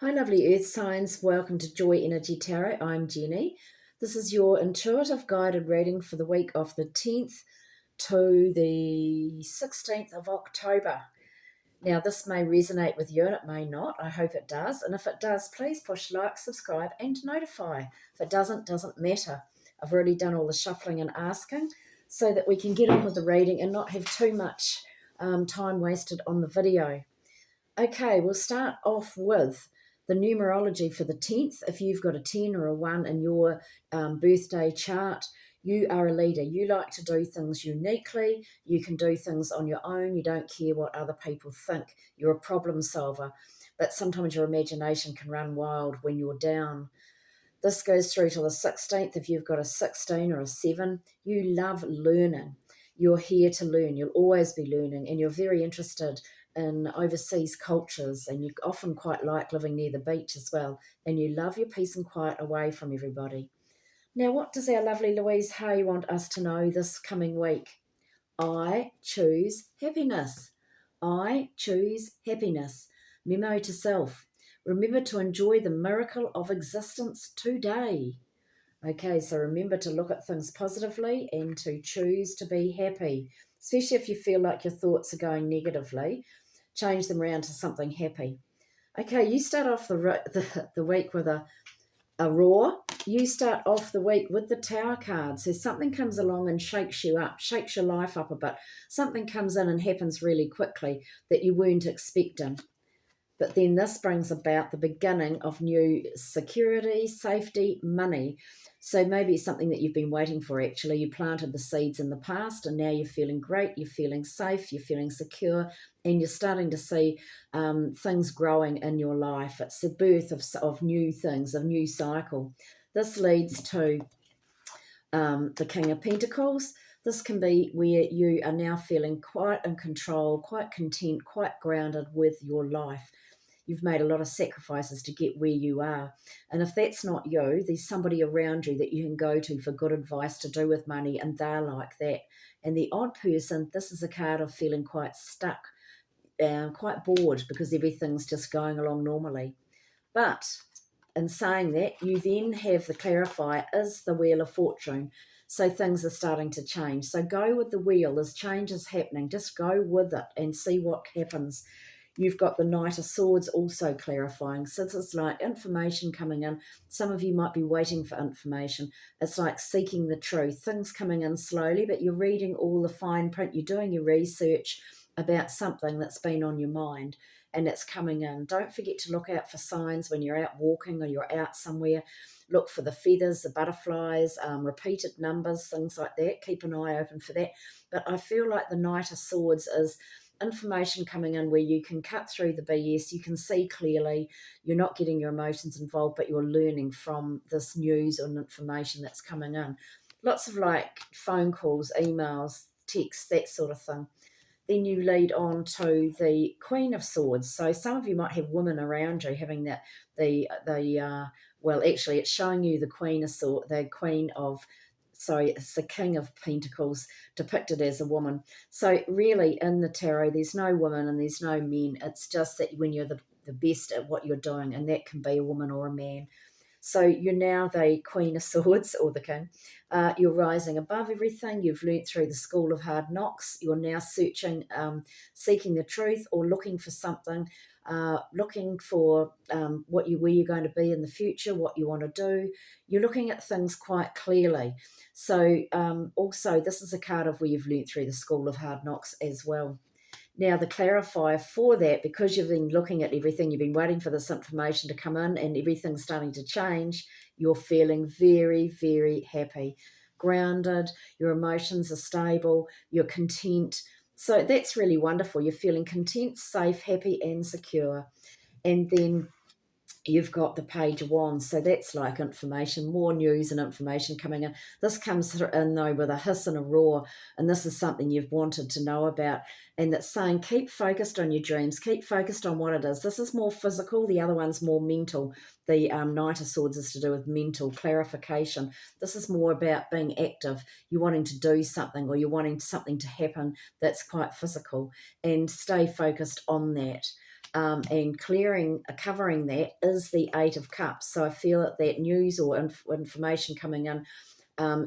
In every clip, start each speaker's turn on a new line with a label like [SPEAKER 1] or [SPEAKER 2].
[SPEAKER 1] Hi, lovely earth signs. Welcome to Joy Energy Tarot. I'm Jenny. This is your intuitive guided reading for the week of the 10th to the 16th of October. Now, this may resonate with you and it may not. I hope it does. And if it does, please push like, subscribe, and notify. If it doesn't matter. I've already done all the shuffling and asking so that we can get on with the reading and not have too much time wasted on the video. Okay, we'll start off with the numerology for the 10th. If you've got a 10 or a 1 in your birthday chart, you are a leader. You like to do things uniquely. You can do things on your own. You don't care what other people think. You're a problem solver. But sometimes your imagination can run wild when you're down. This goes through to the 16th. If you've got a 16 or a 7, you love learning. You're here to learn. You'll always be learning, and you're very interested in overseas cultures, and you often quite like living near the beach as well, and you love your peace and quiet away from everybody. Now, what does our lovely Louise Hay want us to know this coming week? I choose happiness. I choose happiness. Memo to self. Remember to enjoy the miracle of existence today. Okay, so remember to look at things positively and to choose to be happy, especially if you feel like your thoughts are going negatively. Change them around to something happy. Okay, you start off the week with a roar. You start off the week with the Tower card. So something comes along and shakes you up, shakes your life up a bit. Something comes in and happens really quickly that you weren't expecting. But then this brings about the beginning of new security, safety, money. So maybe it's something that you've been waiting for, actually. You planted the seeds in the past and now you're feeling great, you're feeling safe, you're feeling secure, and you're starting to see things growing in your life. It's the birth of new things, a new cycle. This leads to the King of Pentacles. This can be where you are now feeling quite in control, quite content, quite grounded with your life. You've made a lot of sacrifices to get where you are. And if that's not you, there's somebody around you that you can go to for good advice to do with money, and they're like that. And the odd person, this is a card of feeling quite stuck, quite bored because everything's just going along normally. But in saying that, you then have the clarifier is the Wheel of Fortune. So things are starting to change. So go with the wheel. As change is happening, just go with it and see what happens. You've got the Knight of Swords also clarifying. So it's like information coming in. Some of you might be waiting for information. It's like seeking the truth. Things coming in slowly, but you're reading all the fine print. You're doing your research about something that's been on your mind and it's coming in. Don't forget to look out for signs when you're out walking or you're out somewhere. Look for the feathers, the butterflies, repeated numbers, things like that. Keep an eye open for that. But I feel like the Knight of Swords is information coming in where you can cut through the BS, you can see clearly, you're not getting your emotions involved, but you're learning from this news and information that's coming in. Lots of like phone calls, emails, texts, that sort of thing. Then you lead on to the Queen of Swords. So some of you might have women around you having that well, actually it's showing you the Queen of Swords, the Queen of it's the King of Pentacles depicted as a woman. So really in the tarot, there's no woman and there's no men. It's just that when you're the best at what you're doing, and that can be a woman or a man. So you're now the Queen of Swords, or the King. You're rising above everything. You've learnt through the school of hard knocks. You're now searching, seeking the truth, or looking for something, looking for where you're going to be in the future, what you want to do. You're looking at things quite clearly. So also, this is a card of where you've learnt through the school of hard knocks as well. Now, the clarifier for that, because you've been looking at everything, you've been waiting for this information to come in and everything's starting to change, you're feeling very, very happy, grounded, your emotions are stable, you're content. So that's really wonderful. You're feeling content, safe, happy, and secure. And then you've got the Page of Wands, so that's like information, more news and information coming in. This comes in though with a hiss and a roar, and this is something you've wanted to know about, and that's saying keep focused on your dreams, keep focused on what it is. This is more physical, the other one's more mental. The Knight of Swords is to do with mental clarification. This is more about being active. You're wanting to do something, or you're wanting something to happen that's quite physical, and stay focused on that. and covering that is the Eight of Cups. So I feel that news or information coming in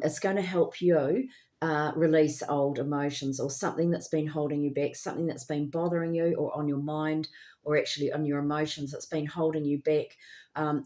[SPEAKER 1] is going to help you release old emotions or something that's been holding you back, something that's been bothering you or on your mind or actually on your emotions that's been holding you back.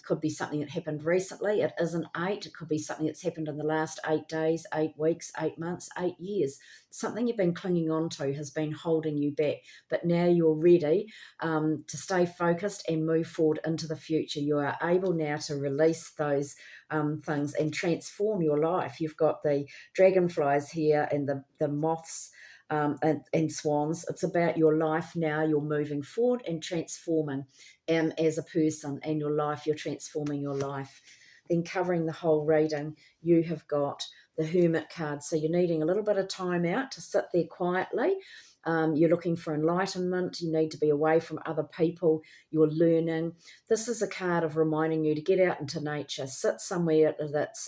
[SPEAKER 1] Could be something that happened recently. It is an 8. It could be something that's happened in the last 8 days, 8 weeks, 8 months, 8 years. Something you've been clinging on to has been holding you back, but now you're ready to stay focused and move forward into the future. You are able now to release those things and transform your life. You've got the dragonflies here and the moths and swans. It's about your life now. You're moving forward and transforming as a person, and your life, you're transforming your life. Then covering the whole reading, you have got the Hermit card. So you're needing a little bit of time out to sit there quietly. You're looking for enlightenment. You need to be away from other people. You're learning. This is a card of reminding you to get out into nature, sit somewhere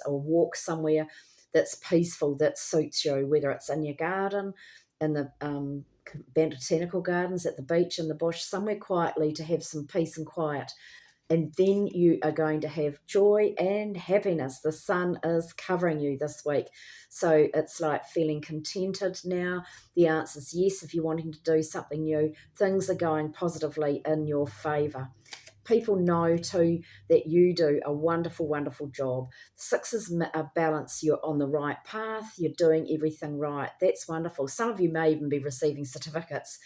[SPEAKER 1] or walk somewhere that's peaceful, that suits you, whether it's in your garden, in the botanical gardens, at the beach, in the bush, somewhere quietly to have some peace and quiet. And then you are going to have joy and happiness. The sun is covering you this week. So it's like feeling contented now. The answer is yes if you're wanting to do something new. Things are going positively in your favour. People know too that you do a wonderful, wonderful job. Sixes are balance. You're on the right path. You're doing everything right. That's wonderful. Some of you may even be receiving certificates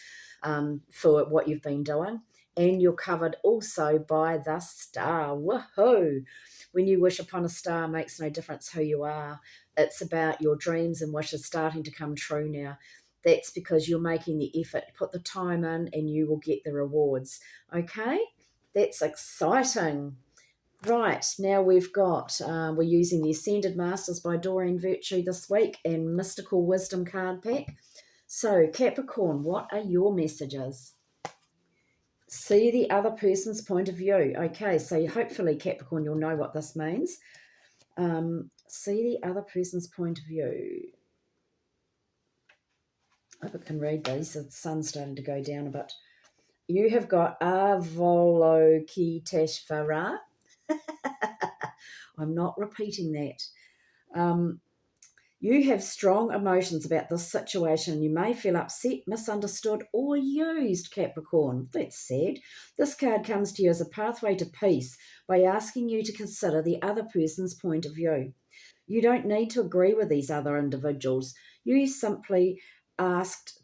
[SPEAKER 1] for what you've been doing. And you're covered also by the star. Woohoo! When you wish upon a star, makes no difference who you are. It's about your dreams and wishes starting to come true now. That's because you're making the effort. Put the time in and you will get the rewards. Okay? That's exciting. Right, now we've got, we're using the Ascended Masters by Doreen Virtue this week and Mystical Wisdom card pack. So, Capricorn, what are your messages? See the other person's point of view. Okay, so hopefully, Capricorn, you'll know what this means. See the other person's point of view. I hope I can read these. The sun's starting to go down a bit. You have got Avalokiteshvara. I'm not repeating that. You have strong emotions about this situation. You may feel upset, misunderstood, or used, Capricorn. That's sad. This card comes to you as a pathway to peace by asking you to consider the other person's point of view. You don't need to agree with these other individuals. You're simply asked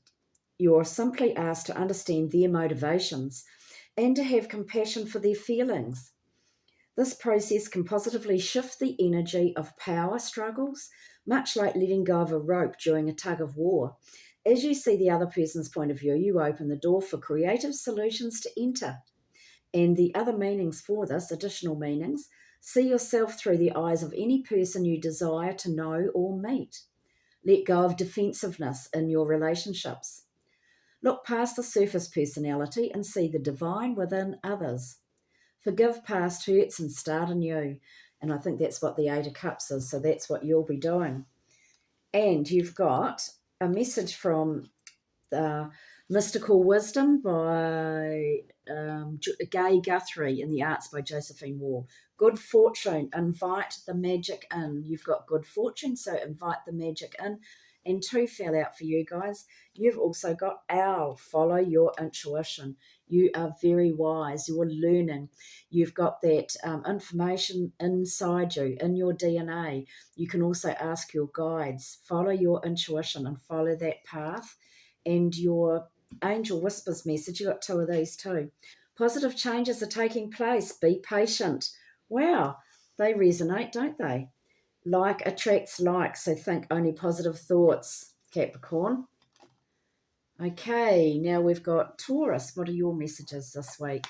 [SPEAKER 1] to understand their motivations and to have compassion for their feelings. This process can positively shift the energy of power struggles, much like letting go of a rope during a tug of war. As you see the other person's point of view, you open the door for creative solutions to enter. And the other meanings for this, additional meanings, see yourself through the eyes of any person you desire to know or meet. Let go of defensiveness in your relationships. Look past the surface personality and see the divine within others. Forgive past hurts and start anew. And I think that's what the Eight of Cups is, so that's what you'll be doing. And you've got a message from Mystical Wisdom by Gay Guthrie, and the Arts by Josephine Wall. Good fortune, invite the magic in. You've got good fortune, so invite the magic in. And 2 fell out for you guys. You've also got Owl, follow your intuition. You are very wise. You're learning. You've got that information inside you, in your DNA. You can also ask your guides. Follow your intuition and follow that path. And your Angel Whispers message, you got 2 of these too. Positive changes are taking place. Be patient. Wow, they resonate, don't they? Like attracts like, so think only positive thoughts, Capricorn. Okay, now we've got Taurus. What are your messages this week?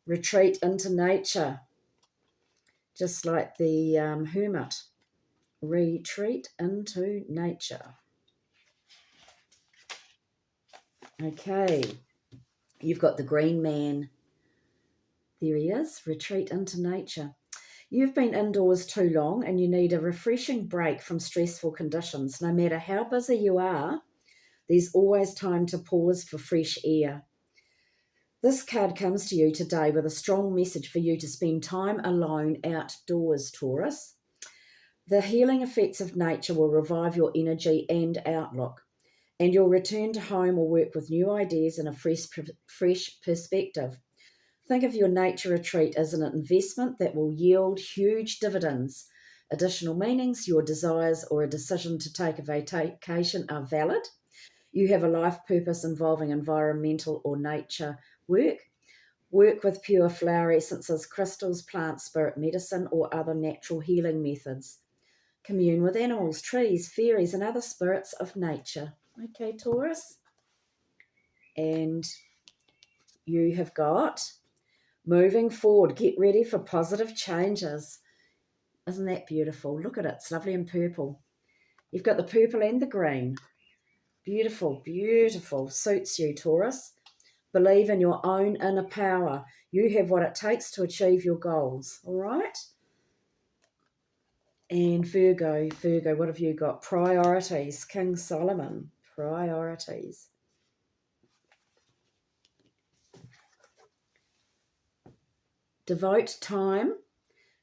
[SPEAKER 1] Retreat into nature, just like the Hermit. Retreat into nature. Okay, you've got the Green Man. There he is, retreat into nature. You've been indoors too long and you need a refreshing break from stressful conditions. No matter how busy you are, there's always time to pause for fresh air. This card comes to you today with a strong message for you to spend time alone outdoors, Taurus. The healing effects of nature will revive your energy and outlook, and you'll return to home or work with new ideas and a fresh perspective. Think of your nature retreat as an investment that will yield huge dividends. Additional meanings, your desires, or a decision to take a vacation are valid. You have a life purpose involving environmental or nature work. Work with pure flower essences, crystals, plants, spirit medicine, or other natural healing methods. Commune with animals, trees, fairies, and other spirits of nature. Okay, Taurus? And you have got moving forward. Get ready for positive changes. Isn't that beautiful? Look at it. It's lovely in purple. You've got the purple and the green. Beautiful, beautiful. Suits you, Taurus. Believe in your own inner power. You have what it takes to achieve your goals. All right? And Virgo, what have you got? Priorities. King Solomon. Priorities. Devote time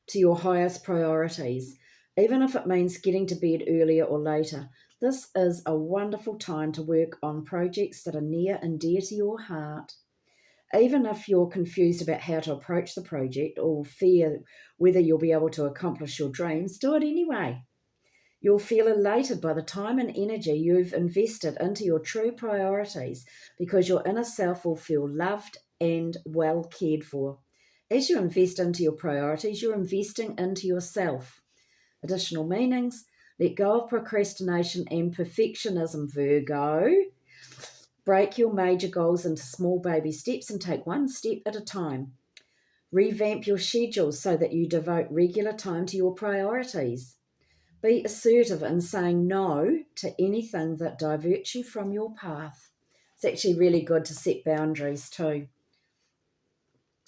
[SPEAKER 1] to your highest priorities, even if it means getting to bed earlier or later. This is a wonderful time to work on projects that are near and dear to your heart. Even if you're confused about how to approach the project or fear whether you'll be able to accomplish your dreams, do it anyway. You'll feel elated by the time and energy you've invested into your true priorities because your inner self will feel loved and well cared for. As you invest into your priorities, you're investing into yourself. Additional meanings: let go of procrastination and perfectionism, Virgo. Break your major goals into small baby steps and take one step at a time. Revamp your schedules so that you devote regular time to your priorities. Be assertive in saying no to anything that diverts you from your path. It's actually really good to set boundaries too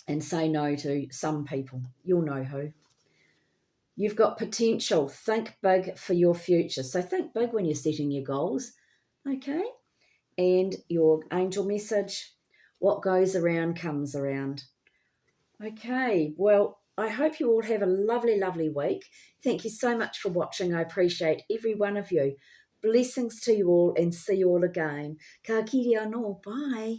[SPEAKER 1] and say no to some people. You'll know who. You've got potential. Think big for your future. So think big when you're setting your goals. Okay? And your angel message: what goes around comes around. Okay, well, I hope you all have a lovely, lovely week. Thank you so much for watching. I appreciate every one of you. Blessings to you all and see you all again. Ka kiri anō. Bye.